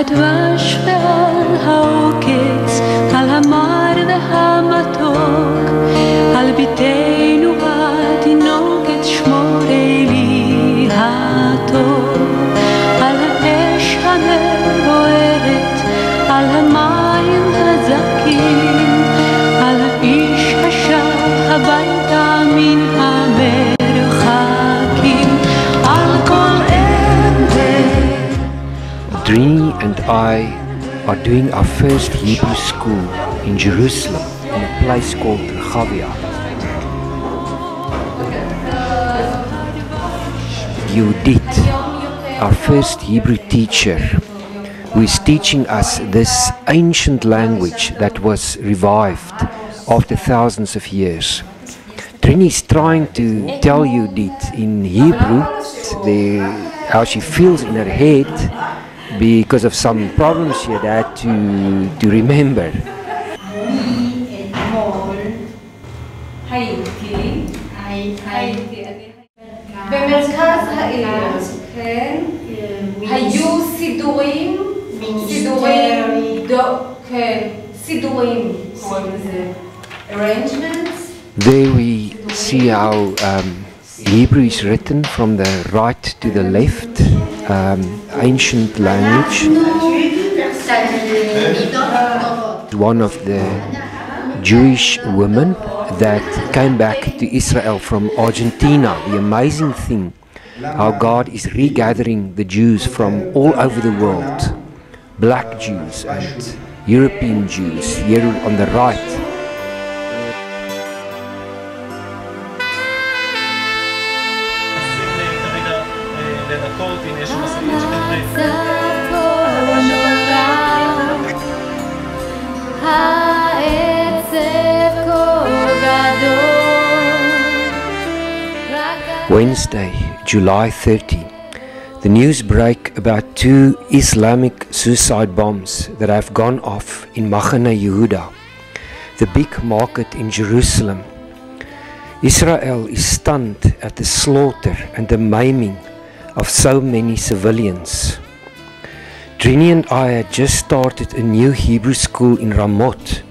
הדבש ועל העוקץ, על המר והמתוק, על ביתנו התינוקת שמורי לי הטוב, על האש המבוערת, על המים הזכים, על האיש השב הביתה מן המרחקים, על כל אלה. Drini and I are doing our first Hebrew school in Jerusalem in a place called Rechavia. Yehudit, our first Hebrew teacher, who is teaching us this ancient language that was revived after thousands of years. Trini is trying to tell Yehudit in Hebrew how she feels in her head because of some problems she had to remember. במרכז העיר, כן, היו סידורים, קוראים לזה, arrangements. There we see how Hebrew is written from the right to the left, ancient language. One of the Jewish women that came back to Israel from Argentina. The amazing thing, how God is regathering the Jews from all over the world, black Jews and European Jews, here on the right. Wednesday, July 30, the news break about 2 Islamic suicide bombs that have gone off in Machane Yehuda, the big market in Jerusalem. Israel is stunned at the slaughter and the maiming of so many civilians. Trini and I had just started a new Hebrew school in Ramot,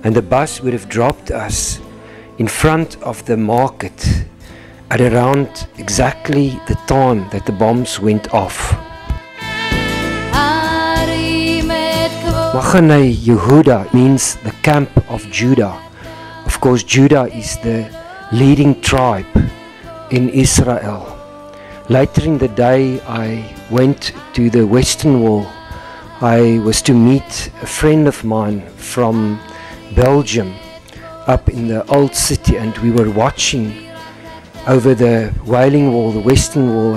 and the bus would have dropped us in front of the market at around exactly the time that the bombs went off. Machane Yehuda means the camp of Judah. Of course, Judah is the leading tribe in Israel. Later in the day, I went to the Western Wall. I was to meet a friend of mine from Belgium up in the old city, and we were watching over the Wailing Wall, the Western Wall.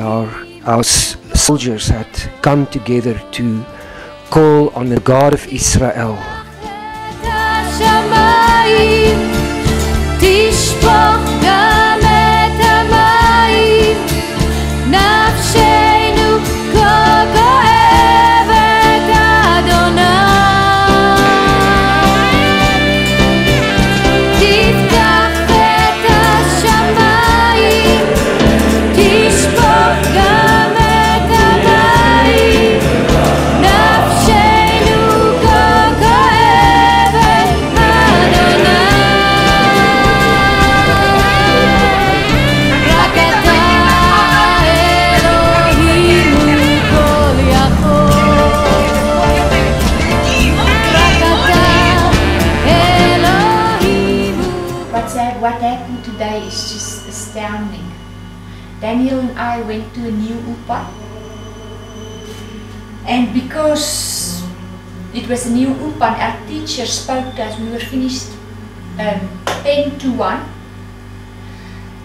Our soldiers had come together to call on the God of Israel. What happened today is just astounding. Daniel and I went to a new UPA, and because it was a new UPA, our teacher spoke to us. We were finished 10 to 1,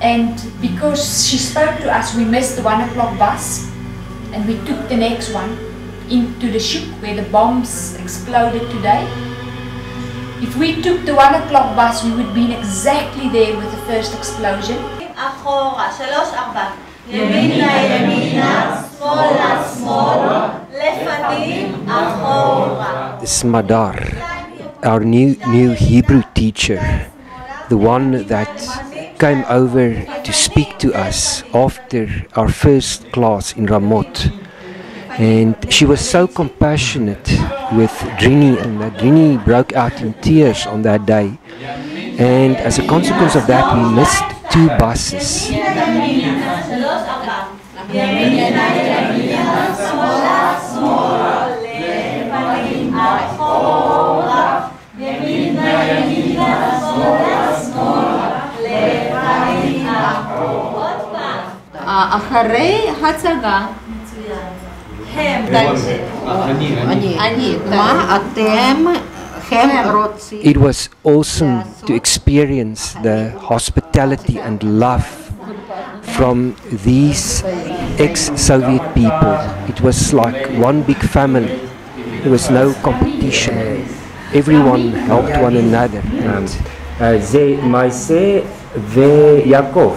and because she spoke to us, we missed the 1 o'clock bus, and we took the next one into the shuk where the bombs exploded today. If we took the 1 o'clock bus, we would be exactly there with the first explosion. Smadar, our new Hebrew teacher, the one that came over to speak to us after our first class in Ramot. And she was so compassionate with Drini, and that Drini broke out in tears on that day. And as a consequence of that, we missed 2 buses. אחרי הצגה, It was awesome to experience the hospitality and love from these ex-Soviet people. It was like one big family. There was no competition. Everyone helped one another. זה מעשה ויעקב.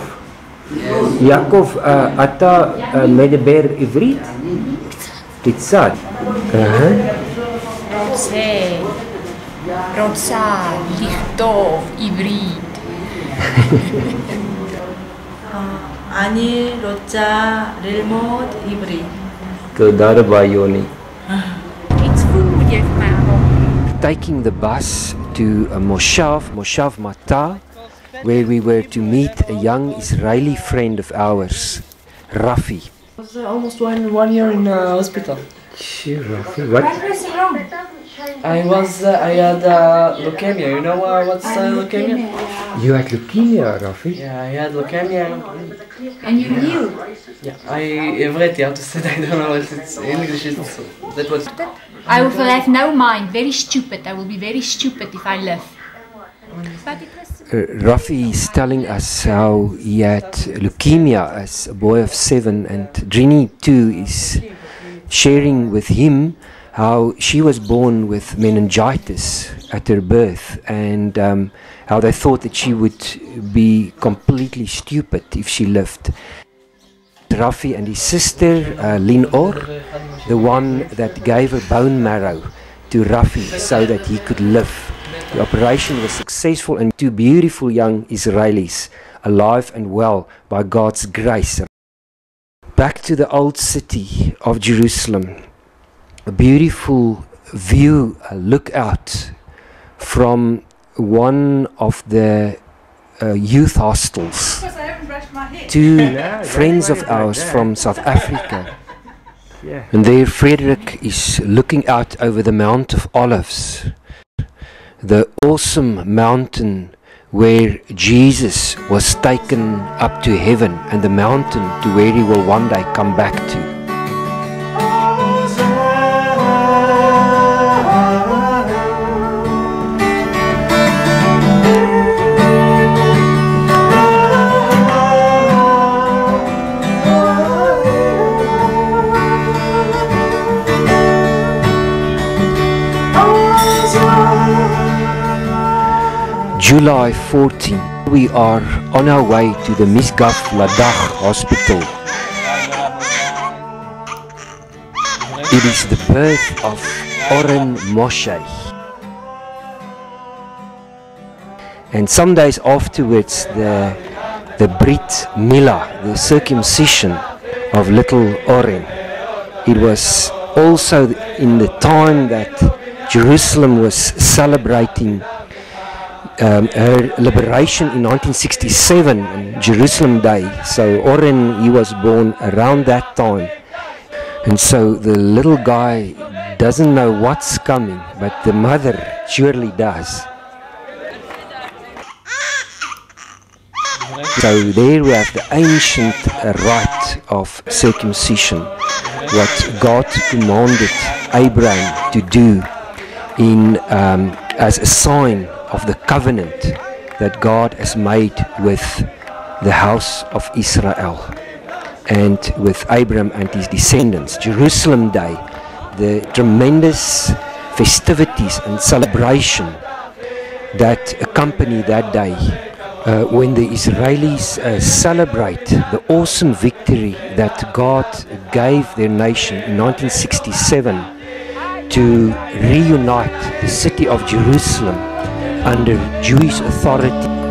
יעקב, אתה מדבר עברית? קצת. רוצה לכתוב עברית. אני רוצה ללמוד עברית. תודה רבה יוני. Taking the bus to Moshav Mata, where we were to meet a young Israeli friend of ours, Rafi. I was almost one year in hospital. Sure, Rafi. What? I had leukemia. You know what's leukemia? You had leukemia, Rafi? Yeah, I had leukemia. And you knew? Yeah, I everything how to say it, I don't know what it's in English. That was. I will have no mind, very stupid. I will be very stupid if I live. But it was Rafi is telling us how he had leukemia as a boy of 7, and Drini too is sharing with him how she was born with meningitis at her birth, and how they thought that she would be completely stupid if she lived. Rafi and his sister Linor, the one that gave her bone marrow to Rafi so that he could live. The operation was successful, and 2 beautiful young Israelis alive and well by God's grace. Back to the old city of Jerusalem, a beautiful view, a lookout from one of the youth hostels. 2 friends of ours from South Africa. And there Frederick is looking out over the Mount of Olives, the awesome mountain where Jesus was taken up to heaven, and the mountain to where he will one day come back to. July 14, we are on our way to the Misgaf Ladakh Hospital. It is the birth of Oren Moshe. And some days afterwards, the Brit Milah, the circumcision of little Oren. It was also in the time that Jerusalem was celebrating her liberation in 1967 on Jerusalem Day. So Oren, he was born around that time, and so the little guy doesn't know what's coming, but the mother surely does. So there we have the ancient rite of circumcision, what God commanded Abraham to do in as a sign of the covenant that God has made with the house of Israel and with Abraham and his descendants. Jerusalem Day, the tremendous festivities and celebration that accompany that day, when the Israelis celebrate the awesome victory that God gave their nation in 1967 to reunite the city of Jerusalem under Jewish authority.